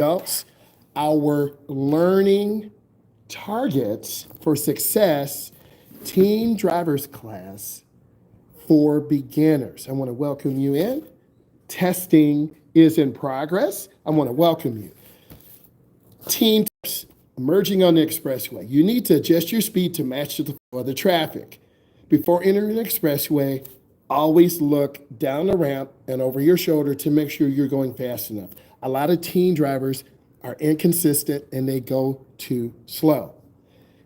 Roundabouts, our learning targets for success teen drivers class for beginners. I want to welcome you in. Testing is in progress. I want to welcome you. Teen emerging on the expressway. You need to adjust your speed to match the flow of the traffic. Before entering the expressway, always look down the ramp and over your shoulder to make sure you're going fast enough. A lot of teen drivers are inconsistent and they go too slow.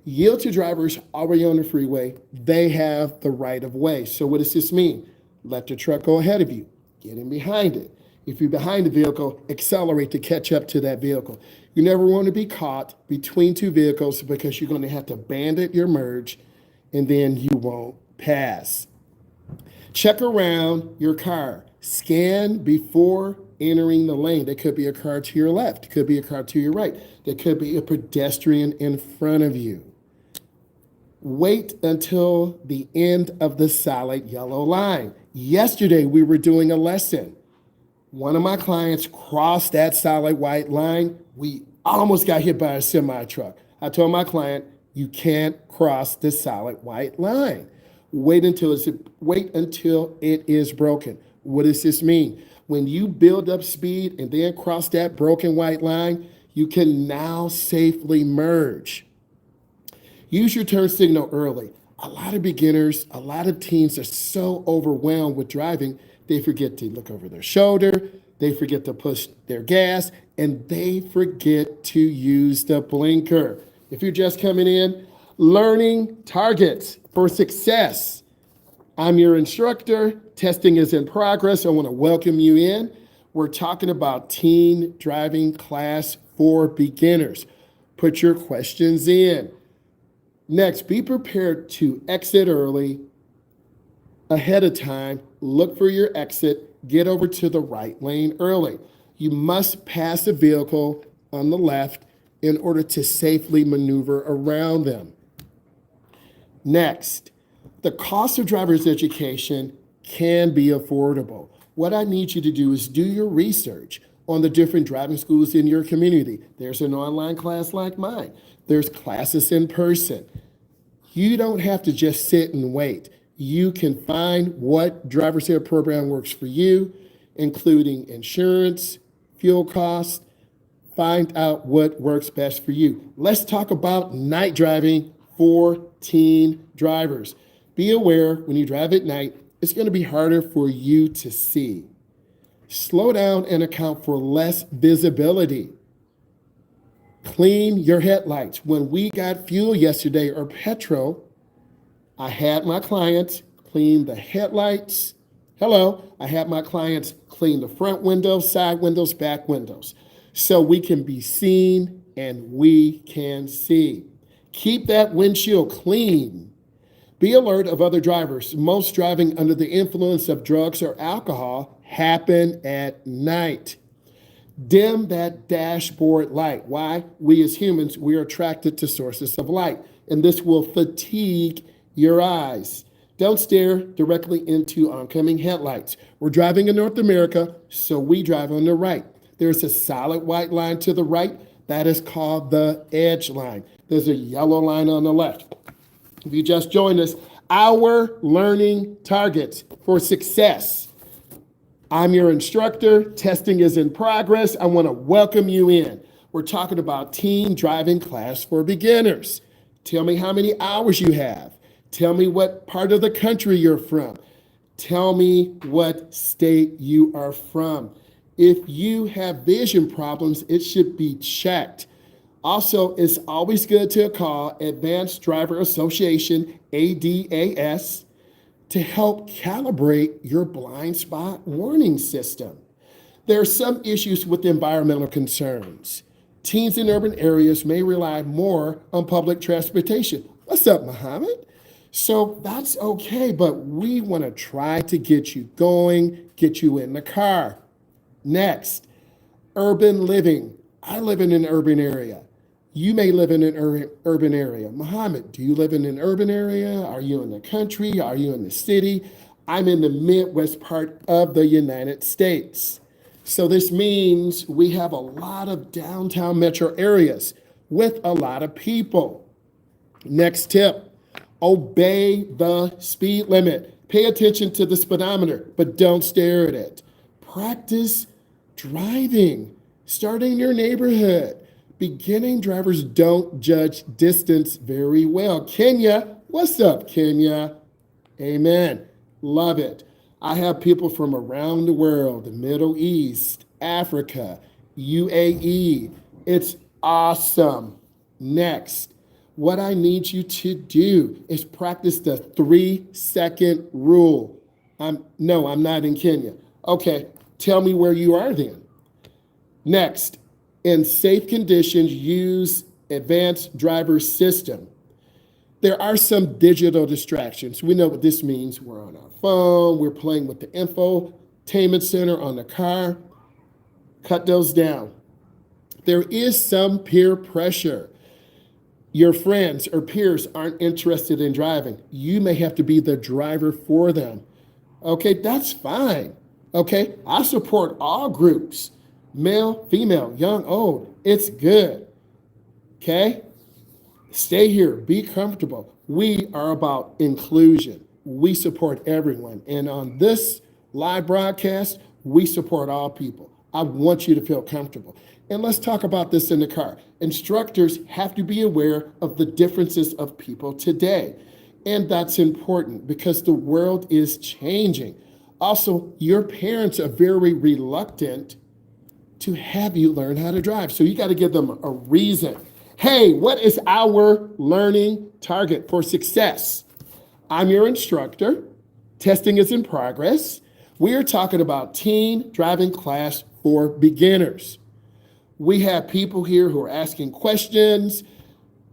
Yield to drivers already on the freeway. They have the right of way. So what does this mean? Let the truck go ahead of you. Get in behind it. If you're behind the vehicle, accelerate to catch up to that vehicle. You never want to be caught between two vehicles because you're going to have to bandit your merge and then you won't pass. Check around your car. Scan before entering the lane. There could be a car to your left. It could be a car to your right. There could be a pedestrian in front of you. Wait until the end of the solid yellow line. Yesterday, we were doing a lesson. One of my clients crossed that solid white line. We almost got hit by a semi truck. I told my client, you can't cross the solid white line. Wait until it is broken. What does this mean? When you build up speed and then cross that broken white line, you can now safely merge. Use your turn signal early. A lot of beginners, a lot of teens are so overwhelmed with driving, they forget to look over their shoulder, they forget to push their gas, and they forget to use the blinker. If you're just coming in, learning targets for success. I'm your instructor. Testing is in progress. I want to welcome you in. We're talking about teen driving class for beginners. Put your questions in. Next, be prepared to exit early, ahead of time. Look for your exit. Get over to the right lane early. You must pass a vehicle on the left in order to safely maneuver around them. Next, the cost of driver's education can be affordable. What I need you to do is do your research on the different driving schools in your community. There's an online class like mine. There's classes in person. You don't have to just sit and wait. You can find what driver's ed program works for you, including insurance, fuel costs. Find out what works best for you. Let's talk about night driving for teen drivers. Be aware when you drive at night, it's going to be harder for you to see. Slow down and account for less visibility. Clean your headlights. When we got fuel yesterday or petrol, I had my clients clean the headlights. I had my clients clean the front windows, side windows, back windows, so we can be seen and we can see. Keep that windshield clean. Be alert of other drivers. Most driving under the influence of drugs or alcohol happen at night. Dim that dashboard light. Why? We as humans, we are attracted to sources of light, and this will fatigue your eyes. Don't stare directly into oncoming headlights. We're driving in North America, so we drive on the right. There's a solid white line to the right. That is called the edge line. There's a yellow line on the left. If you just joined us, our learning targets for success. I'm your instructor. Testing is in progress. I want to welcome you in. We're talking about teen driving class for beginners. Tell me how many hours you have. Tell me what part of the country you're from. Tell me what state you are from. If you have vision problems, it should be checked. Also, it's always good to call Advanced Driver Association, ADAS, to help calibrate your blind spot warning system. There are some issues with environmental concerns. Teens in urban areas may rely more on public transportation. What's up, Muhammad? So that's okay, but we want to try to get you going, get you in the car. Next, urban living. I live in an urban area. You may live in an urban area. Muhammad, do you live in an urban area? Are you in the country? Are you in the city? I'm in the Midwest part of the United States. So this means we have a lot of downtown metro areas with a lot of people. Next tip, obey the speed limit. Pay attention to the speedometer, but don't stare at it. Practice driving, starting in your neighborhood. Beginning drivers don't judge distance very well. Kenya, what's up, Kenya? Amen. Love it. I have people from around the world, the Middle East, Africa, UAE. It's awesome. Next, what I need you to do is practice the 3-second rule. I'm not in Kenya. Okay, tell me where you are then. Next, in safe conditions, use advanced driver system. There are some digital distractions. We know what this means. We're on our phone, we're playing with the infotainment center on the car. Cut those down. There is some peer pressure. Your friends or peers aren't interested in driving. You may have to be the driver for them. Okay, that's fine. Okay, I support all groups, male, female, young, old. It's good. Okay? Stay here, be comfortable. We are about inclusion. We support everyone. And on this live broadcast, we support all people. I want you to feel comfortable. And let's talk about this in the car. Instructors have to be aware of the differences of people today. And that's important because the world is changing. Also, your parents are very reluctant to have you learn how to drive. So you got to give them a reason. Hey, what is our learning target for success? I'm your instructor. Testing is in progress. We are talking about teen driving class for beginners. We have people here who are asking questions.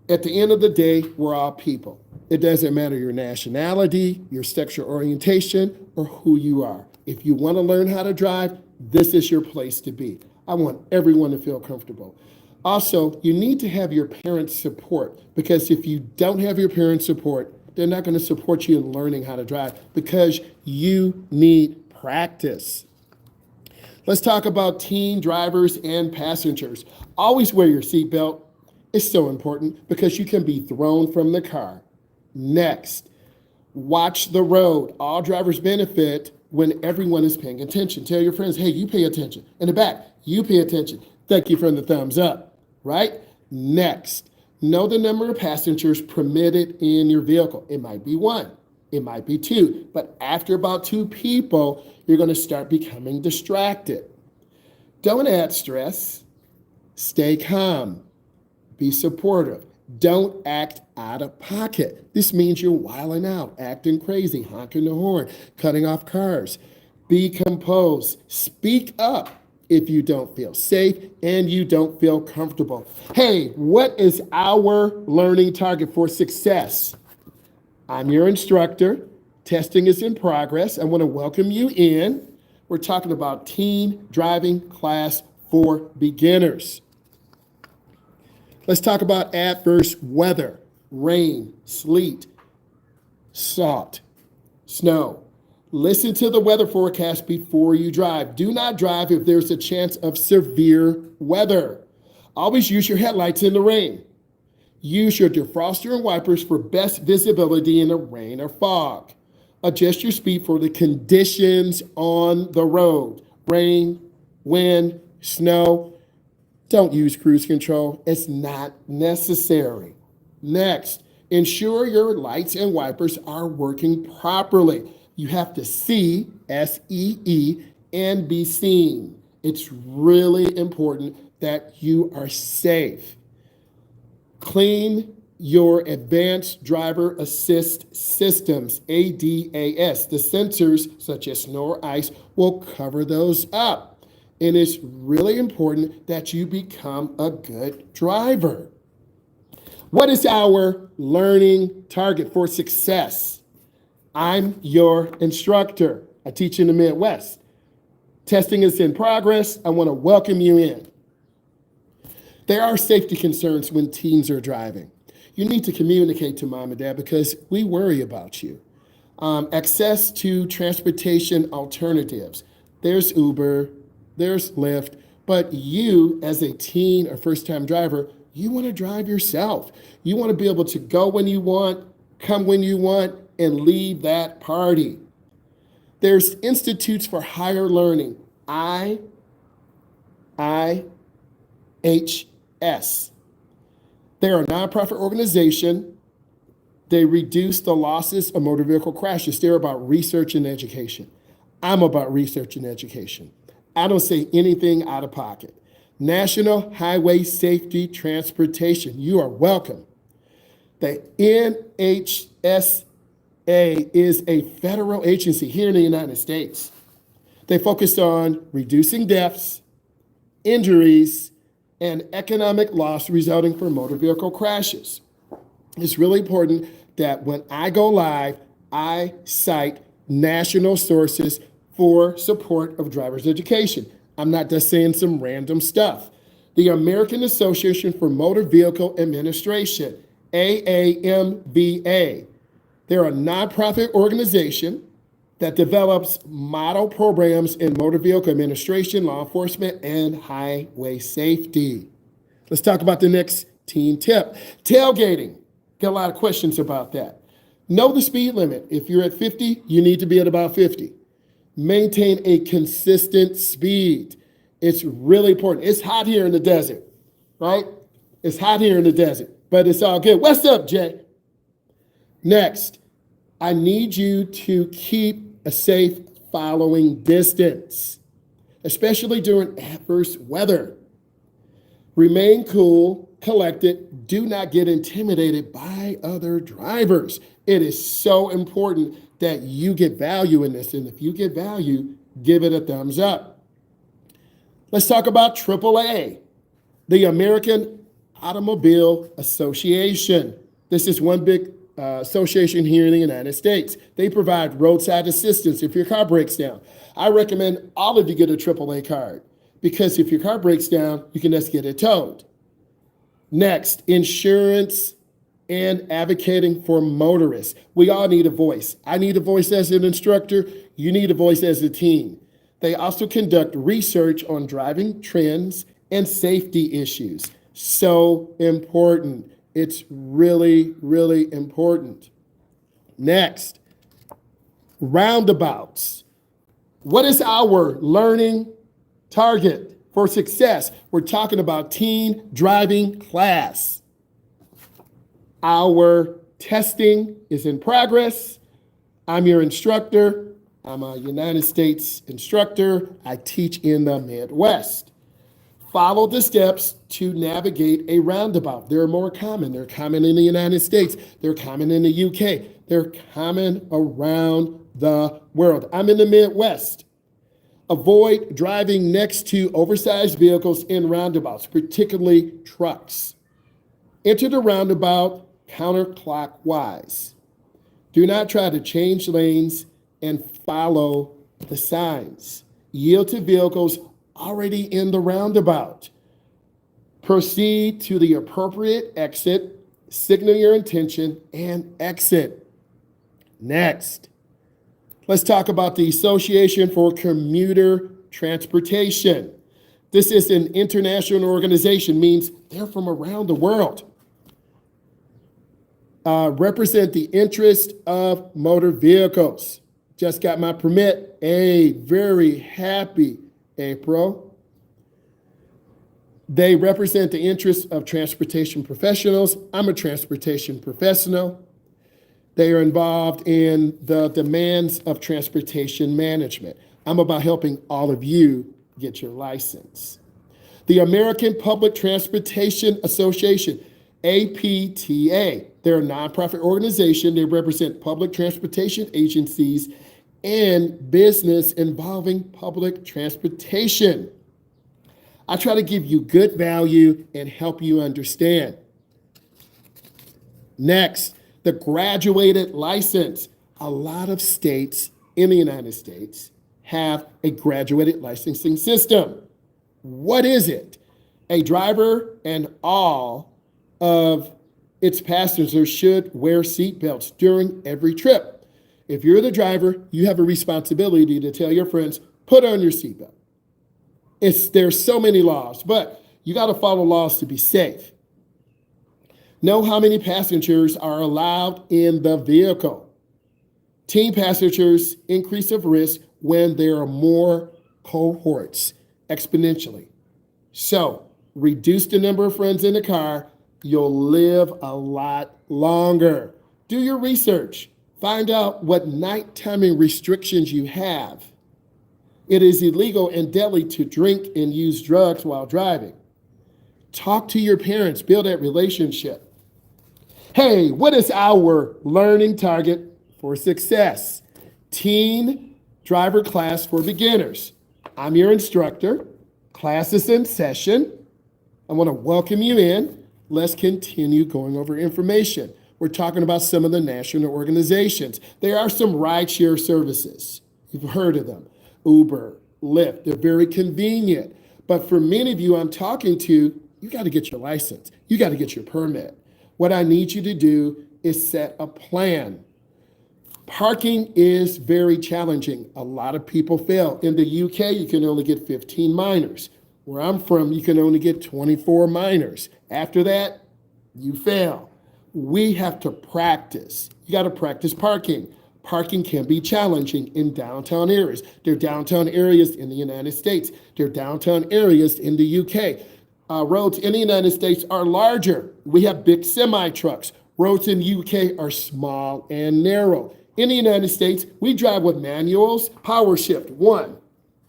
At the end of the day, we're all people. It doesn't matter your nationality, your sexual orientation, or who you are. If you want to learn how to drive, this is your place to be. I want everyone to feel comfortable. Also, you need to have your parents' support because if you don't have your parents' support, they're not going to support you in learning how to drive because you need practice. Let's talk about teen drivers and passengers. Always wear your seatbelt. It's so important because you can be thrown from the car. Next, watch the road. All drivers benefit when everyone is paying attention. Tell your friends, hey, you pay attention. In the back, you pay attention. Thank you for the thumbs up. Right? Next, know the number of passengers permitted in your vehicle. It might be 1, it might be 2, but after about 2 people, you're going to start becoming distracted. Don't add stress. Stay calm. Be supportive. Don't act out of pocket. This means you're wilding out, acting crazy, honking the horn, cutting off cars. Be composed. Speak up if you don't feel safe and you don't feel comfortable. Hey, what is our learning target for success? I'm your instructor. Testing is in progress. I want to welcome you in. We're talking about teen driving class for beginners. Let's talk about adverse weather, rain, sleet, salt, snow. Listen to the weather forecast before you drive. Do not drive if there's a chance of severe weather. Always use your headlights in the rain. Use your defroster and wipers for best visibility in the rain or fog. Adjust your speed for the conditions on the road. Rain, wind, snow. Don't use cruise control. It's not necessary. Next, ensure your lights and wipers are working properly. You have to see, S-E-E, and be seen. It's really important that you are safe. Clean your advanced driver assist systems, ADAS. The sensors, such as snow or ice, will cover those up. And it's really important that you become a good driver. What is our learning target for success? I'm your instructor. I teach in the Midwest. Testing is in progress. I want to welcome you in. There are safety concerns when teens are driving. You need to communicate to mom and dad because we worry about you. Access to transportation alternatives. There's Uber, there's Lyft, but you as a teen or first-time driver, you want to drive yourself. You want to be able to go when you want, come when you want, and leave that party. There's Institutes for Higher Learning, IIHS. They're a nonprofit organization. They reduce the losses of motor vehicle crashes. They're about research and education. I'm about research and education. I don't say anything out of pocket. National Highway Safety Transportation, you are welcome. The NHSA is a federal agency here in the United States. They focus on reducing deaths, injuries, and economic loss resulting from motor vehicle crashes. It's really important that when I go live, I cite national sources for support of driver's education. I'm not just saying some random stuff. The American Association for Motor Vehicle Administration, AAMVA. They're a nonprofit organization that develops model programs in motor vehicle administration, law enforcement, and highway safety. Let's talk about the next teen tip. Tailgating. Got a lot of questions about that. Know the speed limit. If you're at 50, you need to be at about 50. Maintain a consistent speed. It's really important. It's hot here in the desert, right? It's hot here in the desert, but it's all good. What's up, Jay? Next, I need you to keep a safe following distance, especially during adverse weather. Remain cool, collected. Do not get intimidated by other drivers. It is so important that you get value in this. And if you get value, give it a thumbs up. Let's talk about AAA, the American Automobile Association. This is one big association here in the United States. They provide roadside assistance if your car breaks down. I recommend all of you get a AAA card because if your car breaks down, you can just get it towed. Next, insurance and advocating for motorists. We all need a voice. I need a voice as an instructor. You need a voice as a teen. They also conduct research on driving trends and safety issues. So important. It's really, really important. Next, Roundabouts. What is our learning target for success? We're talking about teen driving class. Our testing is in progress. I'm your instructor. I'm a United States instructor. I teach in the Midwest. Follow the steps to navigate a roundabout. They're more common. They're common in the United States. They're common in the UK. They're common around the world. I'm in the Midwest. Avoid driving next to oversized vehicles in roundabouts, particularly trucks. Enter the roundabout counterclockwise. Do not try to change lanes and follow the signs. Yield to vehicles already in the roundabout. Proceed to the appropriate exit, signal your intention, and exit. Next, let's talk about the Association for Commuter Transportation. This is an international organization, means they're from around the world. Represent the interest of motor vehicles. Just got my permit. Hey, very happy, April. They represent the interests of transportation professionals. I'm a transportation professional. They are involved in the demands of transportation management. I'm about helping all of you get your license. The American Public Transportation Association, APTA. They're a nonprofit organization. They represent public transportation agencies and business involving public transportation. I try to give you good value and help you understand. Next, the graduated license. A lot of states in the United States have a graduated licensing system. What is it? A driver and all of its passengers should wear seatbelts during every trip. If you're the driver, you have a responsibility to tell your friends, put on your seatbelt. There's so many laws, but you got to follow laws to be safe. Know how many passengers are allowed in the vehicle. Teen passengers increase of risk when there are more cohorts exponentially. So reduce the number of friends in the car. You'll live a lot longer. Do your research. Find out what night timing restrictions you have. It is illegal and deadly to drink and use drugs while driving. Talk to your parents. Build that relationship. Hey, what is our learning target for success? Teen driver class for beginners. I'm your instructor. Class is in session. I want to welcome you in. Let's continue going over information. We're talking about some of the national organizations. There are some rideshare services. You've heard of them. Uber, Lyft. They're very convenient. But for many of you I'm talking to, you got to get your license. You got to get your permit. What I need you to do is set a plan. Parking is very challenging. A lot of people fail. In the UK, you can only get 15 minors. Where I'm from, you can only get 24 minors. After that, you fail. We have to practice. You got to practice parking. Parking can be challenging in downtown areas. There are downtown areas in the United States. There are downtown areas in the UK. Roads in the United States are larger. We have big semi-trucks. Roads in the UK are small and narrow. In the United States, we drive with manuals, power shift 1,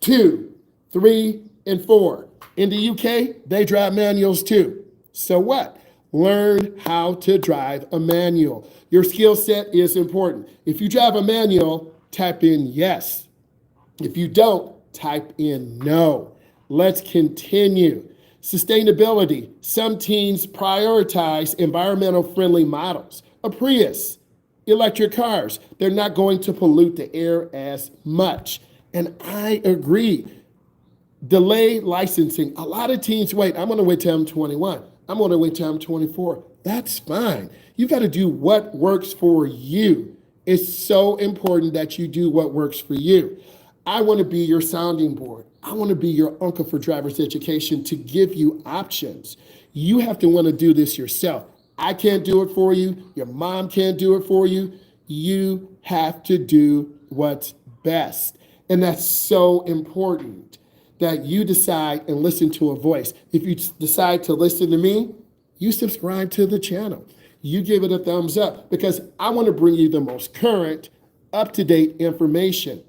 2, 3, and 4. In the UK, they drive manuals too. So what? Learn how to drive a manual. Your skill set is important. If you drive a manual, type in yes. If you don't, type in no. Let's continue. Sustainability. Some teens prioritize environmental friendly models. A Prius, electric cars, they're not going to pollute the air as much. And I agree. Delay licensing. A lot of teens wait. I'm going to wait till I'm 21. I'm going to wait till I'm 24. That's fine. You got to do what works for you. It's so important that you do what works for you. I want to be your sounding board. I want to be your uncle for driver's education to give you options. You have to want to do this yourself. I can't do it for you. Your mom can't do it for you. You have to do what's best. And that's so important that you decide and listen to a voice. If you decide to listen to me, you subscribe to the channel. You give it a thumbs up because I want to bring you the most current, up-to-date information.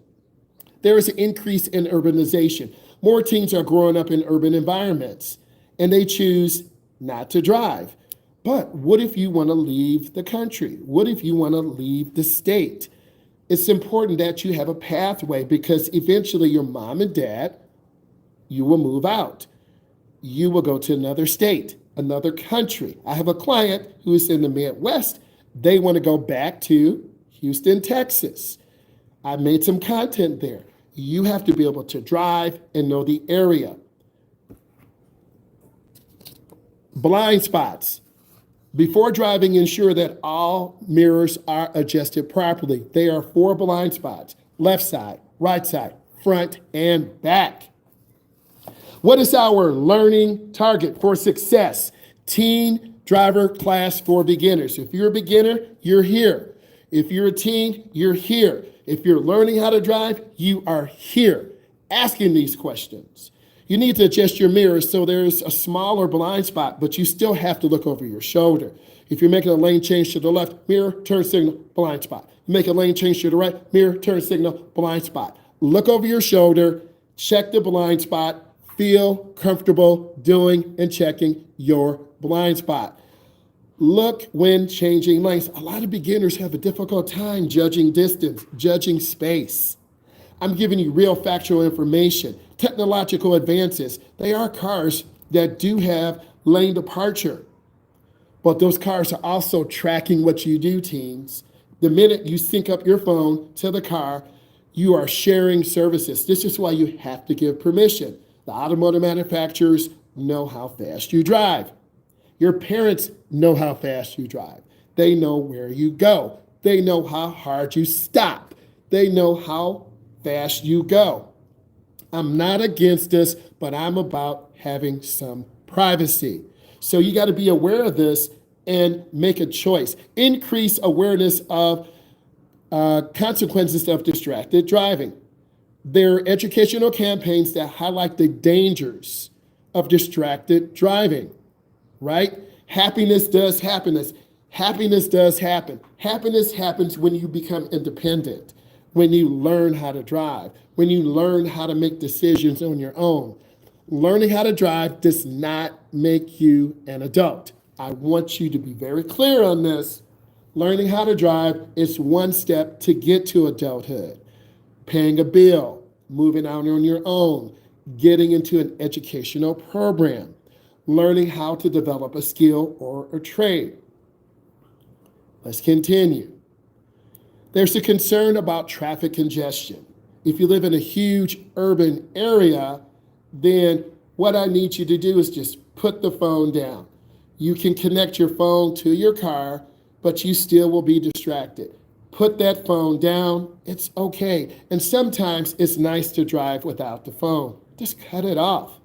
There is an increase in urbanization. More teens are growing up in urban environments, and they choose not to drive. But what if you want to leave the country? What if you want to leave the state? It's important that you have a pathway because eventually your mom and dad, you will move out. You will go to another state, another country. I have a client who is in the Midwest. They want to go back to Houston, Texas. I made some content there. You have to be able to drive and know the area. Blind spots. Before driving, ensure that all mirrors are adjusted properly. There are 4 blind spots: left side, right side, front, and back. What is our learning target for success? Teen driver class for beginners. If you're a beginner, you're here. If you're a teen, you're here. If you're learning how to drive, you are here asking these questions. You need to adjust your mirrors so there's a smaller blind spot, but you still have to look over your shoulder. If you're making a lane change to the left, mirror, turn signal, blind spot. You make a lane change to the right, mirror, turn signal, blind spot. Look over your shoulder, check the blind spot, feel comfortable doing and checking your blind spot. Look when changing lanes. A lot of beginners have a difficult time judging distance, judging space. I'm giving you real factual information. Technological advances. They are cars that do have lane departure. But those cars are also tracking what you do, teens. The minute you sync up your phone to the car, you are sharing services. This is why you have to give permission. The automotive manufacturers know how fast you drive. Your parents know how fast you drive. They know where you go. They know how hard you stop. They know how fast you go. I'm not against this, but I'm about having some privacy. So you got to be aware of this and make a choice. Increase awareness of consequences of distracted driving. There are educational campaigns that highlight the dangers of distracted driving, right? Happiness does happiness. Happiness does happen. Happiness happens when you become independent, when you learn how to drive, when you learn how to make decisions on your own. Learning how to drive does not make you an adult. I want you to be very clear on this. Learning how to drive is one step to get to adulthood. Paying a bill, moving out on your own, getting into an educational program, learning how to develop a skill or a trade. Let's continue. There's a concern about traffic congestion. If you live in a huge urban area, then what I need you to do is just put the phone down. You can connect your phone to your car, but you still will be distracted. Put that phone down. It's okay. And sometimes it's nice to drive without the phone. Just cut it off.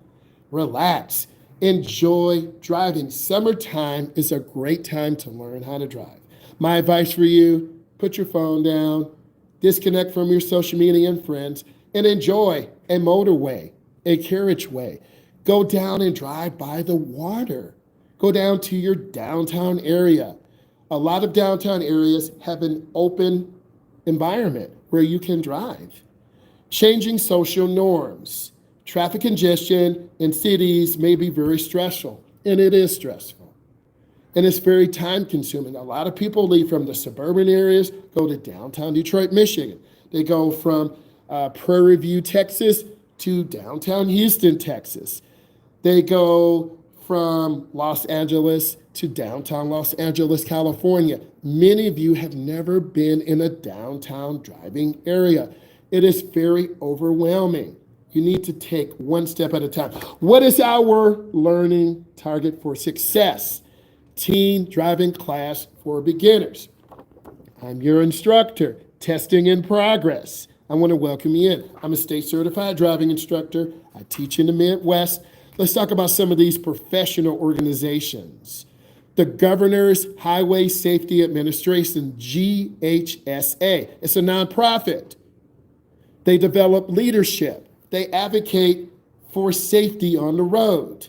Relax. Enjoy driving. Summertime is a great time to learn how to drive. My advice for you, put your phone down, disconnect from your social media and friends, and enjoy a motorway, a carriageway. Go down and drive by the water. Go down to your downtown area. A lot of downtown areas have an open environment where you can drive. Changing social norms. Traffic congestion in cities may be very stressful, and it is stressful. And it's very time consuming. A lot of people leave from the suburban areas, go to downtown Detroit, Michigan. They go from Prairie View, Texas to downtown Houston, Texas. They go from Los Angeles to downtown Los Angeles, California. Many of you have never been in a downtown driving area. It is very overwhelming. You need to take one step at a time. What is our learning target for success? Teen driving class for beginners. I'm your instructor, testing in progress. I want to welcome you in. I'm a state certified driving instructor. I teach in the Midwest. Let's talk about some of these professional organizations. The Governor's Highway Safety Administration, GHSA. It's a nonprofit. They develop leadership. They advocate for safety on the road.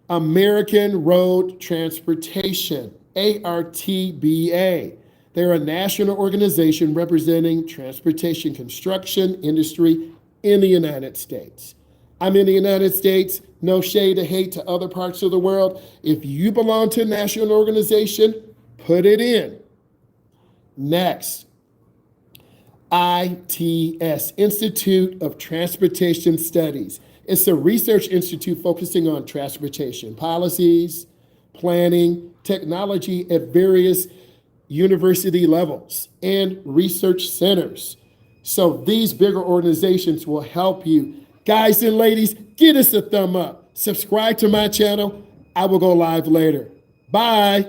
American Road Transportation, ARTBA. They're a national organization representing transportation construction industry in the United States. I'm in the United States, no shade of hate to other parts of the world. If you belong to a national organization, put it in. Next, ITS, Institute of Transportation Studies. It's a research institute focusing on transportation policies, planning, technology at various university levels, and research centers. So these bigger organizations will help you. Guys and ladies, give us a thumb up. Subscribe to my channel. I will go live later. Bye.